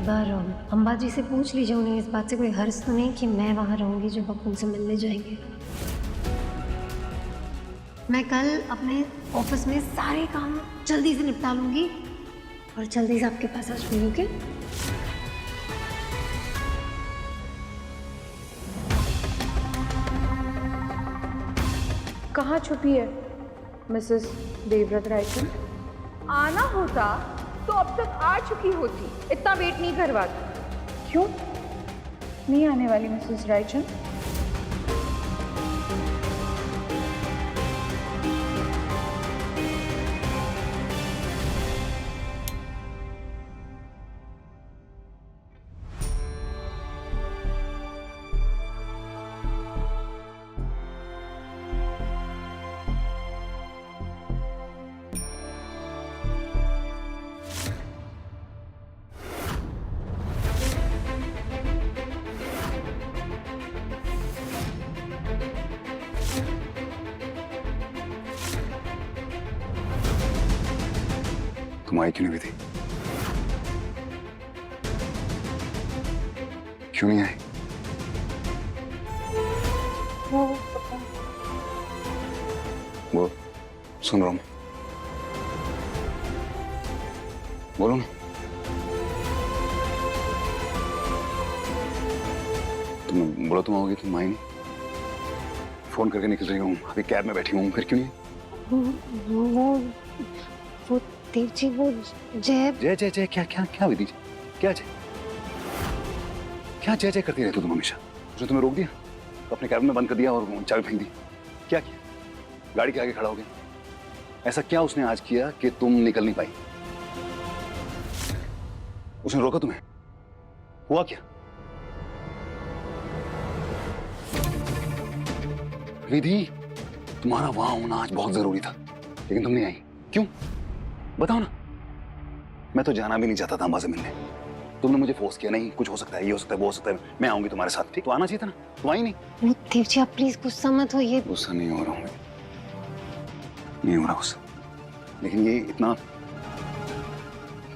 बार अंबाजी से पूछ लीजिए, उन्हें इस बात से कोई हर्ज तो नहीं कि मैं वहाँ रहूँगी जब आप उनसे मिलने जाएंगे। मैं कल अपने ऑफिस में सारे काम जल्दी से निपटा लूँगी और जल्दी से आपके पास आ जाऊँगी। ओके? कहाँ छुपी है मिसेस देवव्रत रायचंद? आना होता तो अब तक आ चुकी होती, इतना वेट नहीं करवाती। क्यों नहीं आने वाली मिसेस रायचंद? तुम आई क्यों नहीं थी? क्यों नहीं आई? वो सुन रहा हूं, बोलो ना। तुम बोलो तुम आओगी, तुम आई नहीं। फोन करके निकल रही हूँ, अभी कैब में बैठी हूँ, फिर क्यों नहीं? वो देव जी, वो जय जय जय जय क्या क्या क्या विधि? क्या जय? क्या जय जय करती रहती हो तुम हमेशा? जो तुम्हें रोक दिया तो अपने कैब में बंद कर दिया और चाबी फेंक दी। क्या किया? गाड़ी के आगे खड़ा हो गया। ऐसा क्या उसने आज किया कि तुम निकल नहीं पाई? उसने रोका तुम्हें? हुआ क्या? विधि, तुम्हारा वहां होना आज बहुत जरूरी था, लेकिन तुम नहीं आई। क्यों? बताओ ना। मैं तो जाना भी नहीं चाहता था अम्बा से मिलने। तुमने मुझे फोर्स किया, नहीं कुछ हो सकता है, ये हो सकता है, वो हो सकता है, मैं आऊंगी तुम्हारे साथ। ठीक तो आना चाहिए था ना, तुम आई नहीं। वो देव जी, आप प्लीज गुस्सा मत होइए। गुस्सा नहीं हो रहा हूँ, नहीं हो रहा गुस्सा, लेकिन ये इतना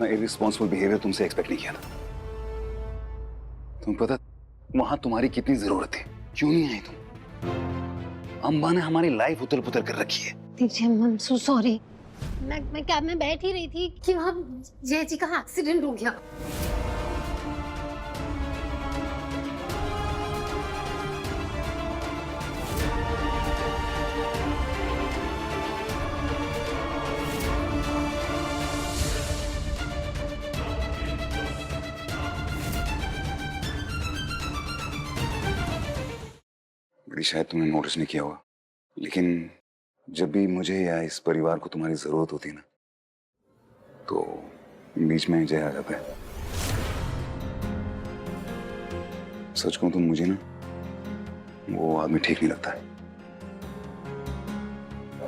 इररिस्पॉन्सिबल बिहेवियर तुमसे एक्सपेक्ट नहीं किया था। तुम्हें पता वहां तुम्हारी कितनी जरूरत है, क्यों नहीं आई तुम? अम्बा ने हमारी लाइफ उथल पुथल कर रखी है। Dev ji, I am so sorry. मैं कैब में बैठ ही रही थी कि वहाँ जय जी का एक्सीडेंट हो गया। बड़ी शायद तुमने नोटिस नहीं किया होगा, लेकिन जब भी मुझे या इस परिवार को तुम्हारी जरूरत होती है ना, तो बीच में जय आ जाता है। सच कहूं तो मुझे ना वो आदमी ठीक नहीं लगता है।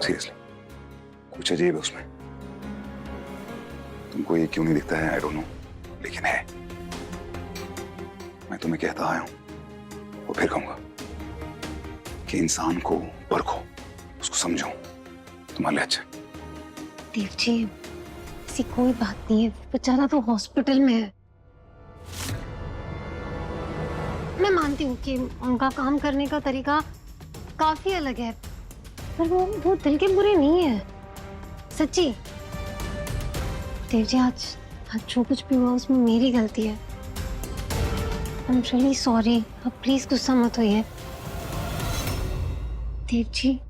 सीरियसली, कुछ अजीब है उसमें। तुमको ये क्यों नहीं दिखता है, आई डोंट नो, लेकिन है। मैं तुम्हें कहता आया हूं, वो फिर कहूंगा कि इंसान को परखो, उसको समझो, तुम्हारे लिए अच्छा। देव जी, ऐसी कोई बात नहीं है, बेचारा तो हॉस्पिटल में है। मैं मानती हूँ कि उनका काम करने का तरीका काफी अलग है, पर वो दिल के बुरे नहीं है, सच्ची। देव जी, आज जो कुछ भी हुआ उसमें मेरी गलती है। I am really sorry. अब प्लीज गुस्सा मत होइए। देव जी,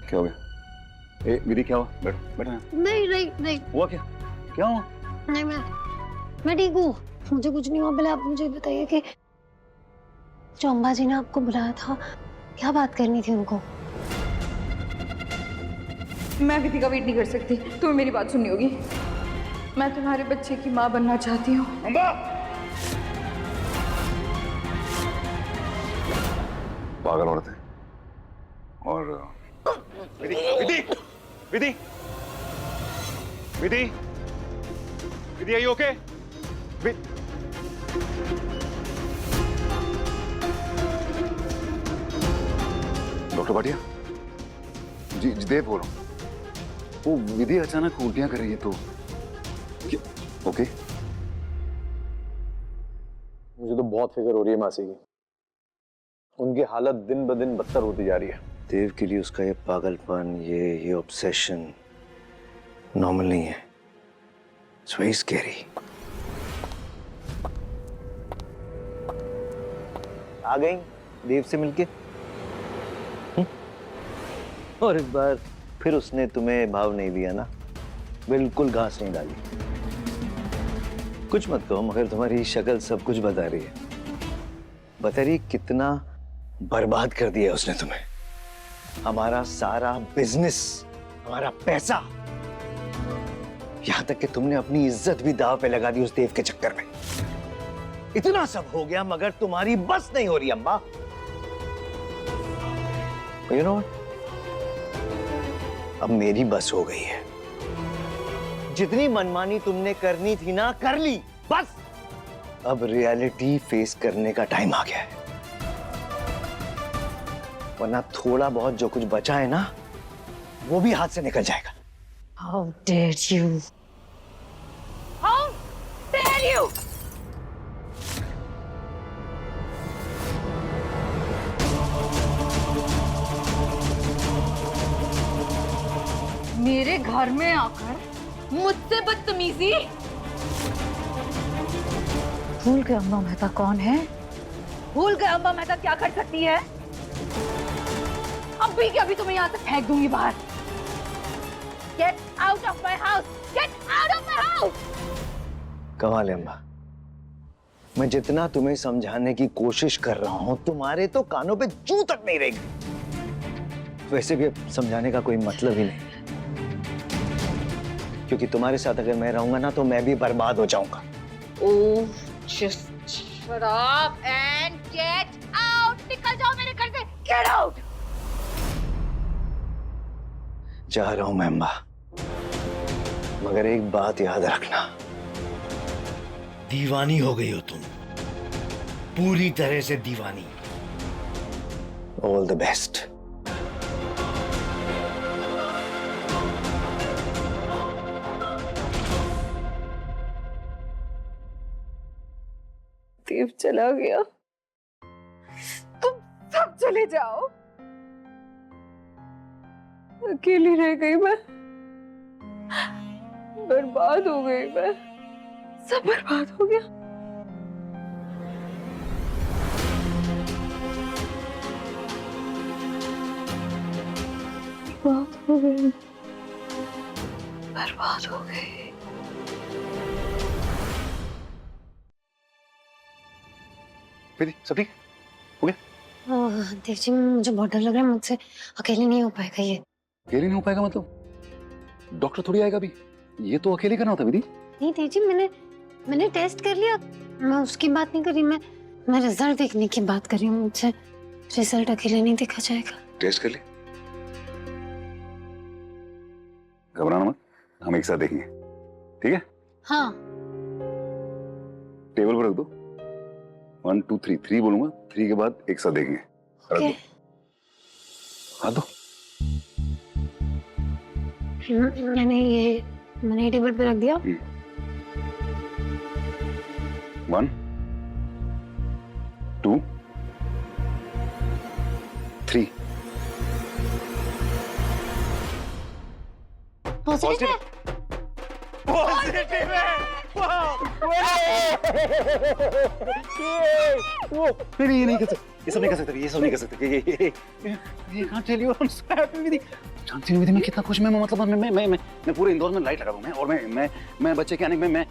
क्या हो गया? ए विधि, क्या हुआ? बैठो बैठो। नहीं नहीं नहीं, हुआ क्या? क्या हुआ? नहीं मैं ठीक हूँ, मुझे कुछ नहीं हुआ। पहले आप मुझे बताइए कि जो अम्बा जी ने आपको बुलाया था, क्या बात करनी थी उनको? मैं विधि का वेट नहीं कर सकती, तुम्हें मेरी बात सुननी होगी। मैं तुम्हारे बच्चे की माँ बनना चाहती हूँ। अम्बा! पागल औरत है। और Vidhi Vidhi Vidhi Vidhi Vidhi, are you okay? Doctor Bhatia ji, Dev बोल रहा हूँ। वो विधि अचानक उल्टियां कर रही है, तो ओके? मुझे तो बहुत फिक्र हो रही है मासी की। उनकी हालत दिन ब दिन बदतर होती जा रही है। देव के लिए उसका ये पागलपन, ये ऑब्सेशन नॉर्मल नहीं है। It's very scary. आ गई देव से मिलके? और एक बार फिर उसने तुम्हें भाव नहीं दिया ना? बिल्कुल घास नहीं डाली। कुछ मत कहो, मगर तुम्हारी शक्ल सब कुछ बता रही है। बता रही कितना बर्बाद कर दिया उसने तुम्हें। हमारा सारा बिजनेस, हमारा पैसा, यहां तक कि तुमने अपनी इज्जत भी दांव पे लगा दी उस देव के चक्कर में। इतना सब हो गया मगर तुम्हारी बस नहीं हो रही अम्मा। यू नो, अब मेरी बस हो गई है। जितनी मनमानी तुमने करनी थी ना, कर ली बस। अब रियलिटी फेस करने का टाइम आ गया है, वरना थोड़ा बहुत जो कुछ बचा है ना, वो भी हाथ से निकल जाएगा। How dare you? How dare you? मेरे घर में आकर मुझसे बदतमीजी। भूल गए अम्मा मेहता कौन है? भूल गए अम्मा मेहता क्या कर सकती है? अभी के अभी तुम्हें यहाँ से फेंक दूंगी बाहर। Get out of my house! Get out of my house! कमाल है अम्मा, मैं जितना तुम्हें समझाने की कोशिश कर रहा हूं, तुम्हारे तो कानों पे जूं तक नहीं रहेगी। वैसे भी अब समझाने का कोई मतलब ही नहीं, क्योंकि तुम्हारे साथ अगर मैं रहूंगा ना, तो मैं भी बर्बाद हो जाऊंगा। Oh, just shut up and get out! निकल जाओ मेरे घर से! Get out! जा रहा हूं मैं अम्मा, मगर एक बात याद रखना, दीवानी हो गई हो तुम, पूरी तरह से दीवानी। All the best. देव चला गया, तुम सब चले जाओ, अकेली रह गई मैं, बर्बाद हो गई मैं, सब बर्बाद हो गया। बर्बाद हो गई, बर्बाद हो गई। प्रीति, सब ठीक हो गया? देव जी, मुझे बहुत डर लग रहा है, मुझसे अकेले नहीं हो पाएगा ये। अकेले नहीं हो पाएगा मतलब? डॉक्टर थोड़ी आएगा अभी, ये तो अकेले करना होता विधि। नहीं देव जी, मैंने टेस्ट कर लिया, मैं उसकी बात नहीं कर रही, मैं रिजल्ट देखने की बात कर रही हूँ। मुझसे रिजल्ट अकेले नहीं देखा जाएगा। टेस्ट कर ले, घबराना मत, हम एक साथ देखेंगे, ठीक है? हाँ। टेबल पर रख दो, 1 2 3, 3 बोलूंगा, 3 के बाद एक साथ देखेंगे। रख दो, हाँ दो। मैंने टेबल पे रख दिया। 1 2 3। पॉजिटिव है। पॉजिटिव है। नहीं नहीं, ये नहीं कर सकते, ये सब नहीं कर सकते, ये सब नहीं कर सकते। ये can't tell you, I'm so happy विधि। जानती हो विधि, मैं कितना खुश, मैं मतलब मैं पूरे इंदौर में लाइट लगा दूं मैं, और मैं बच्चे के आने में मैं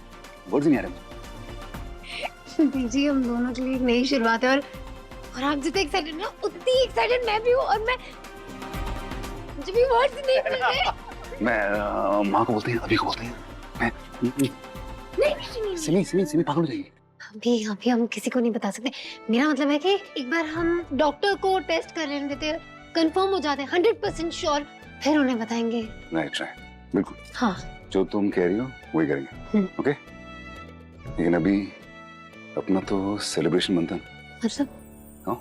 वर्ड्स नहीं आ रहे। जी, हम दोनों के लिए एक नई शुरुआत है, और आप जितने एक्साइटेड ना, उतनी एक्साइटेड मैं भी हूँ, और मैं मुझे भी वर्ड्स नहीं मिल रहे। मैं माँ को बोलते हैं, अभी को बोलते हैं, मैं नहीं, सिमी पागल हो जाएगी। अभी हम किसी को नहीं बता सकते। मेरा मतलब है कि एक बार हम डॉक्टर को टेस्ट कर लेने देते, कंफर्म हो जाते हैं 100% श्योर, फिर उन्हें बताएंगे। राइट, बिल्कुल। हाँ, जो तुम कह रही हो वही करेंगे, ओके? लेकिन अभी अपना तो सेलिब्रेशन बनता है। मतलब हाँ,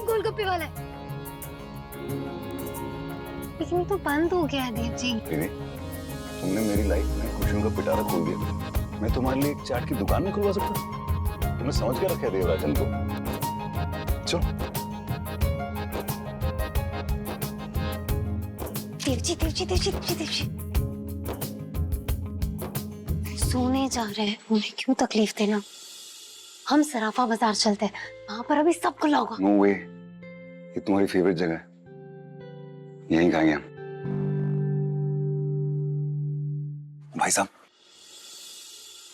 गोलगप्पे वाला है। लेकिन ये तो बंद हो गया है देव जी। दीदी, तुमने मेरी लाइफ में खुशियों का पिटारा खोल दिया। मैं तुम्हारे लिए एक चाट की दुकान नहीं खुलवा सकता? तुमने समझ के रखा है देवराजन को। चलो। देव जी, देव जी, देव जी, देव जी, देव जी। सोने जा रहे हैं, उन्हें क्यों तकलीफ देना? हम सराफा बाजार चलते हैं, वहां पर अभी सब खुला होगा। नो वे, ये तुम्हारी फेवरेट जगह है, यहीं खाएंगे हम। भाई साहब,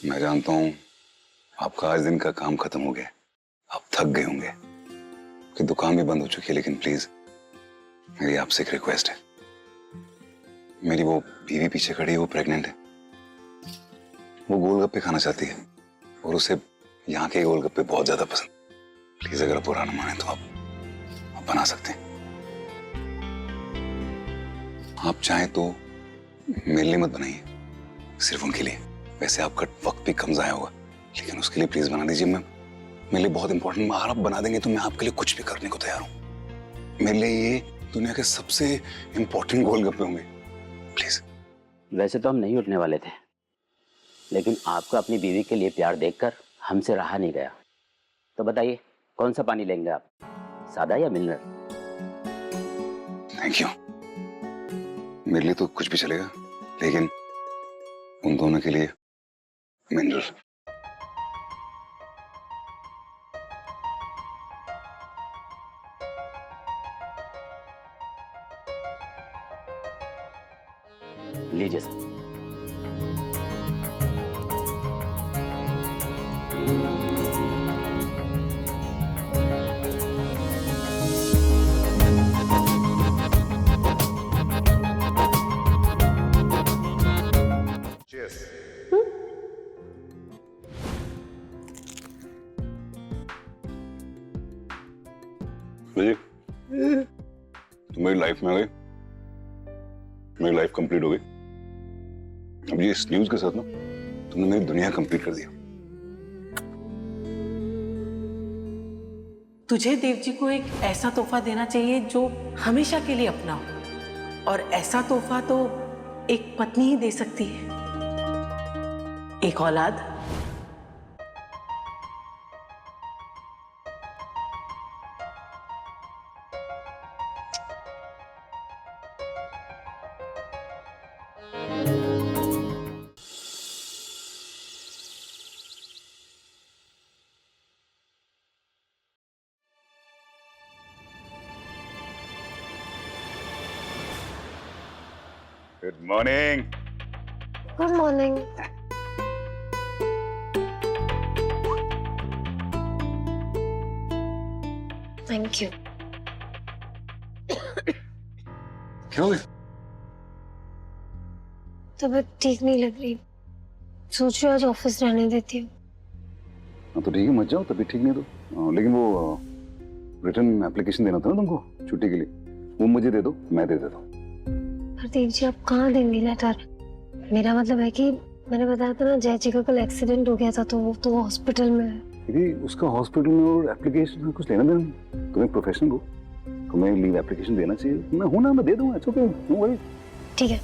मैं जानता हूं आपका आज दिन का काम खत्म हो गया, आप थक गए होंगे कि दुकान भी बंद हो चुकी है, लेकिन प्लीज मेरी आपसे एक रिक्वेस्ट है। मेरी वो बीवी पीछे खड़ी है, वो प्रेग्नेंट है, वो गोलगप्पे खाना चाहती है और उसे यहाँ के गोलगप्पे बहुत ज्यादा पसंद। प्लीज अगर आप बुरा ना माने तो आप बना सकते हैं। आप चाहें तो मेरे लिए मत बनाइए, सिर्फ उनके लिए। वैसे आपका वक्त भी कम जाया होगा, लेकिन उसके लिए प्लीज बना दीजिए। मैं मेरे लिए बहुत इंपॉर्टेंट, अगर आप बना देंगे तो मैं आपके लिए कुछ भी करने को तैयार हूँ। मेरे लिए ये दुनिया के सबसे इंपॉर्टेंट गोलगप्पे होंगे, प्लीज। वैसे तो हम नहीं उठने वाले थे, लेकिन आपका अपनी बीवी के लिए प्यार देखकर हमसे रहा नहीं गया। तो बताइए, कौन सा पानी लेंगे आप, सादा या मिनरल? Thank you. मेरे लिए तो कुछ भी चलेगा, लेकिन उन दोनों के लिए मिनरल। लीजिए सर। तुम मेरी लाइफ में आ गई, मेरी लाइफ कंप्लीट हो गई। अब ये इस न्यूज के साथ ना तुमने मेरी दुनिया कंप्लीट कर दिया। तुझे देव जी को एक ऐसा तोहफा देना चाहिए जो हमेशा के लिए अपना हो, और ऐसा तोहफा तो एक पत्नी ही दे सकती है, एक औलाद। Good morning. Good morning. Thank you. क्या हो गया? तबीयत ठीक नहीं लग रही, सोच रही हूँ आज ऑफिस रहने देती हूँ। हाँ तो ठीक है, मत जाओ, तभी ठीक नहीं तो। लेकिन वो रिटर्न एप्लीकेशन देना था ना तुमको छुट्टी के लिए, वो मुझे दे दो, मैं दे देता हूँ। पर देव जी, आप कहाँ देंगे लेटर? मेरा मतलब है कि मैंने बताया था ना, जय जी का कल एक्सीडेंट हो गया था, तो वो तो हॉस्पिटल में है। दीदी, उसका हॉस्पिटल में और एप्लीकेशन में कुछ लेना देना नहीं। तुम एक प्रोफेशनल हो, तुम्हें लीव एप्लीकेशन देना चाहिए। मैं हूं ना, मैं दे दूंगा। It's okay, no worry. ठीक है।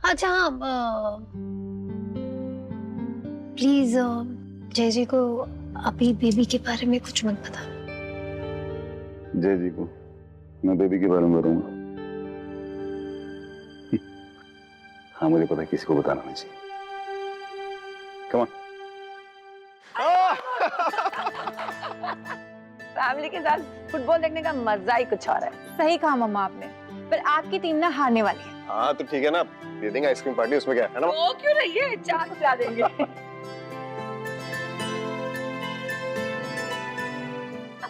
अच्छा हाँ, प्लीज जय जी को अभी बेबी के बारे में कुछ मत बताना। जय जी को मैं बेबी के बारे में बताऊंगा? हाँ, मुझे पता है किसी को बताना नहीं चाहिए। Come on. फैमिली के साथ फुटबॉल देखने का मजा ही कुछ और है। सही कहा मम्मा आपने, पर आपकी टीम ना हारने वाली है। हाँ तो ठीक है ना, दे देंगे आइसक्रीम पार्टी, उसमें क्या है ना। वो क्यों नहीं है, चार खिला देंगे।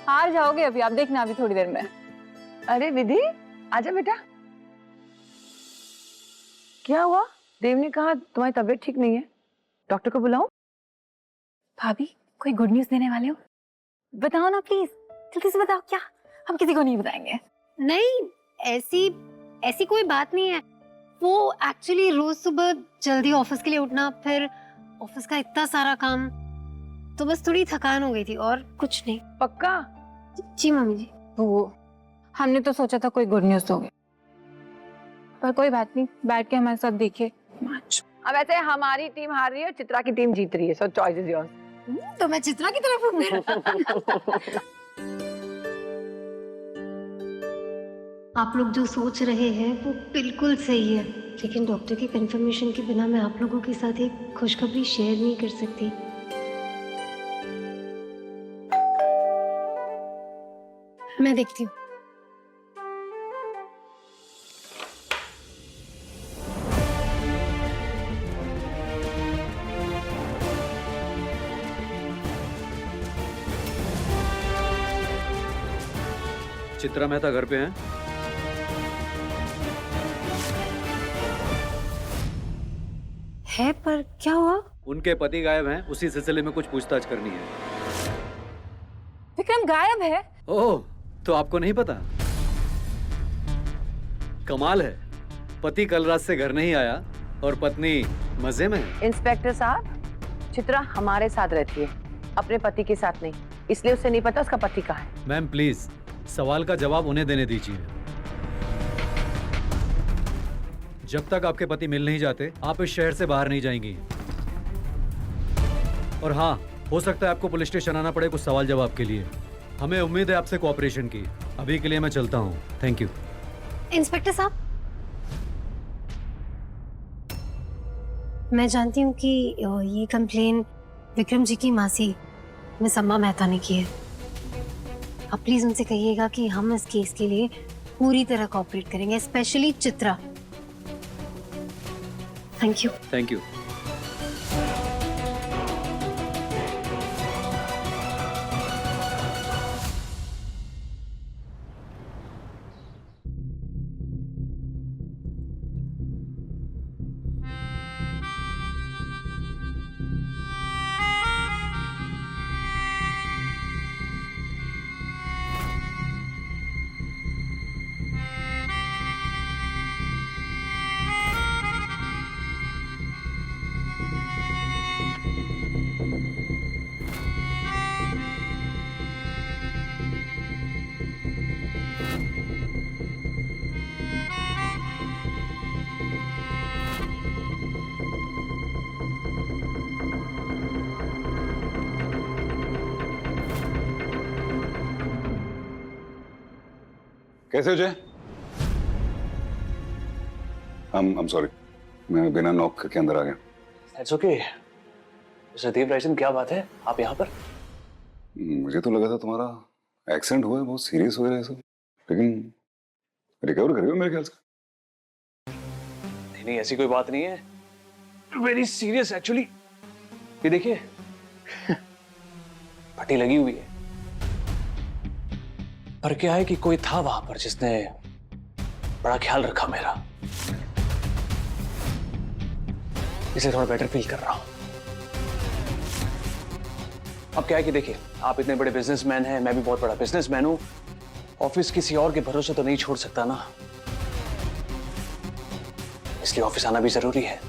हार जाओगे अभी, आप देखना अभी थोड़ी देर में। अरे विधि, आजा बेटा। क्या हुआ? देव ने कहा तुम्हारी तबीयत ठीक नहीं है, डॉक्टर को बुलाऊं? भाभी, कोई गुड न्यूज देने वाले हो? बताओ ना प्लीज, जल्दी से बताओ। क्या? हम किसी को नहीं बताएंगे। नहीं, ऐसी कोई बात नहीं है। वो एक्चुअली रोज सुबह जल्दी ऑफिस के लिए उठना, फिर ऑफिस का इतना सारा काम, तो बस थोड़ी थकान हो गई थी और कुछ नहीं। पक्का? जी मम्मी जी। वो हमने तो सोचा था कोई गुड न्यूज़ दोगे, पर कोई बात नहीं, बैठ के हमारे साथ देखिए मैच। अब ऐसे हमारी टीम हार रही है और चित्रा की टीम जीत रही है, सो चॉइस इज योर्स। तो मैं चित्रा की तरफ हूँ फिर। आप लोग जो सोच रहे हैं वो बिल्कुल सही है, लेकिन डॉक्टर की कंफर्मेशन के बिना मैं आप लोगों के साथ एक खुशखबरी शेयर नहीं कर सकती। मैं देखती हूँ। चित्रा मेहता घर पे हैं? है पर क्या हुआ? उनके पति गायब हैं, उसी सिलसिले में कुछ पूछताछ करनी है। विक्रम गायब है? ओह, तो आपको नहीं पता? कमाल है, पति कल रात से घर नहीं आया और पत्नी मजे में है। इंस्पेक्टर साहब, चित्रा हमारे साथ रहती है, अपने पति के साथ नहीं, इसलिए उसे नहीं पता उसका पति कहाँ है। मैम प्लीज सवाल का जवाब उन्हें देने दीजिए। जब तक आपके पति मिल नहीं जाते आप इस शहर से बाहर नहीं जाएंगी। और हाँ, हो सकता है आपको पुलिस स्टेशन आना पड़े कुछ सवाल जवाब के लिए। हमें उम्मीद है आपसे कोऑपरेशन की। अभी के लिए मैं चलता हूँ, थैंक यू। इंस्पेक्टर साहब, मैं जानती हूँ कि ये कंप्लेन विक्रम जी की मासी मिस अम्मा मेहता ने की है। आप प्लीज उनसे कहिएगा कि हम इस केस के लिए पूरी तरह कोऑपरेट करेंगे, specially Chitra. Thank you. Thank you. कैसे हो जय? I'm sorry, मैं बिना नॉक करके अंदर आ गया। That's okay. मिस्टर देवराजन, क्या बात है, आप यहाँ पर? मुझे तो लगा था तुम्हारा एक्सीडेंट हुआ है, बहुत सीरियस हो रहा है सब, लेकिन रिकवर कर रहे हो मेरे ख्याल से। नहीं, ऐसी कोई बात नहीं है। Very serious actually. ये देखिए, पट्टी लगी हुई है। पर क्या है कि कोई था वहां पर जिसने बड़ा ख्याल रखा मेरा, इसलिए थोड़ा बेटर फील कर रहा हूं। अब क्या है कि देखिए, आप इतने बड़े बिजनेसमैन हैं, मैं भी बहुत बड़ा बिजनेसमैन हूं। ऑफिस किसी और के भरोसे तो नहीं छोड़ सकता ना, इसलिए ऑफिस आना भी जरूरी है।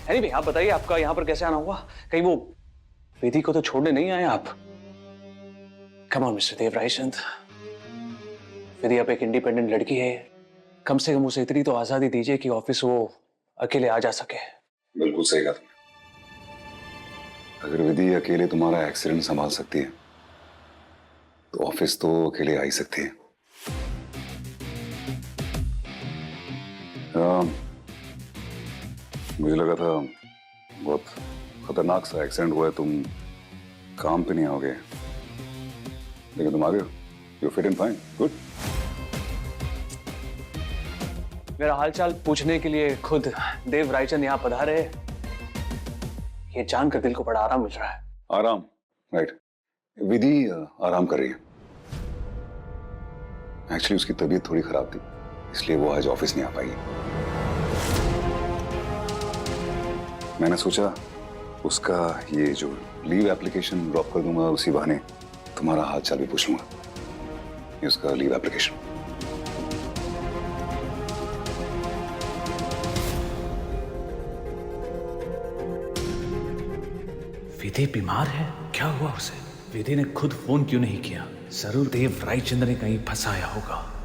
एनीवे, आप बताइए आपका यहां पर कैसे आना हुआ? कहीं वो विधि को तो छोड़ने नहीं आए आप? कम ऑन मिस्टर देवराजन, विधि अब एक इंडिपेंडेंट लड़की है, कम से कम उसे इतनी तो आजादी दीजिए कि ऑफिस वो अकेले आ जा सके। बिल्कुल सही कहा तुमने। अगर विधि अकेले तुम्हारा एक्सीडेंट संभाल सकती है तो ऑफिस तो अकेले आ ही सकती है। मुझे लगा था बहुत खतरनाक सा एक्सीडेंट हुआ है, तुम काम पे नहीं आओगे, लेकिन तुम आ गए हो। You fit in fine, good. मेरा हालचाल पूछने के लिए खुद देवराजन यहाँ पधारे, ये जानकर दिल को बड़ा आराम मिल रहा है। आराम? राइट। विधि आराम कर रही है। एक्चुअली उसकी तबीयत थोड़ी खराब थी, इसलिए वो आज ऑफिस नहीं आ पाई। मैंने सोचा उसका ये जो लीव एप्लीकेशन ड्रॉप कर दूंगा, उसी बहाने तुम्हारा हाल चाल भी पूछ लूंगा। ये उसका लीव एप्लीकेशन। विधि बीमार है? क्या हुआ उसे? विधि ने खुद फोन क्यों नहीं किया? जरूर देव रायचंद्र ने कहीं फंसाया होगा।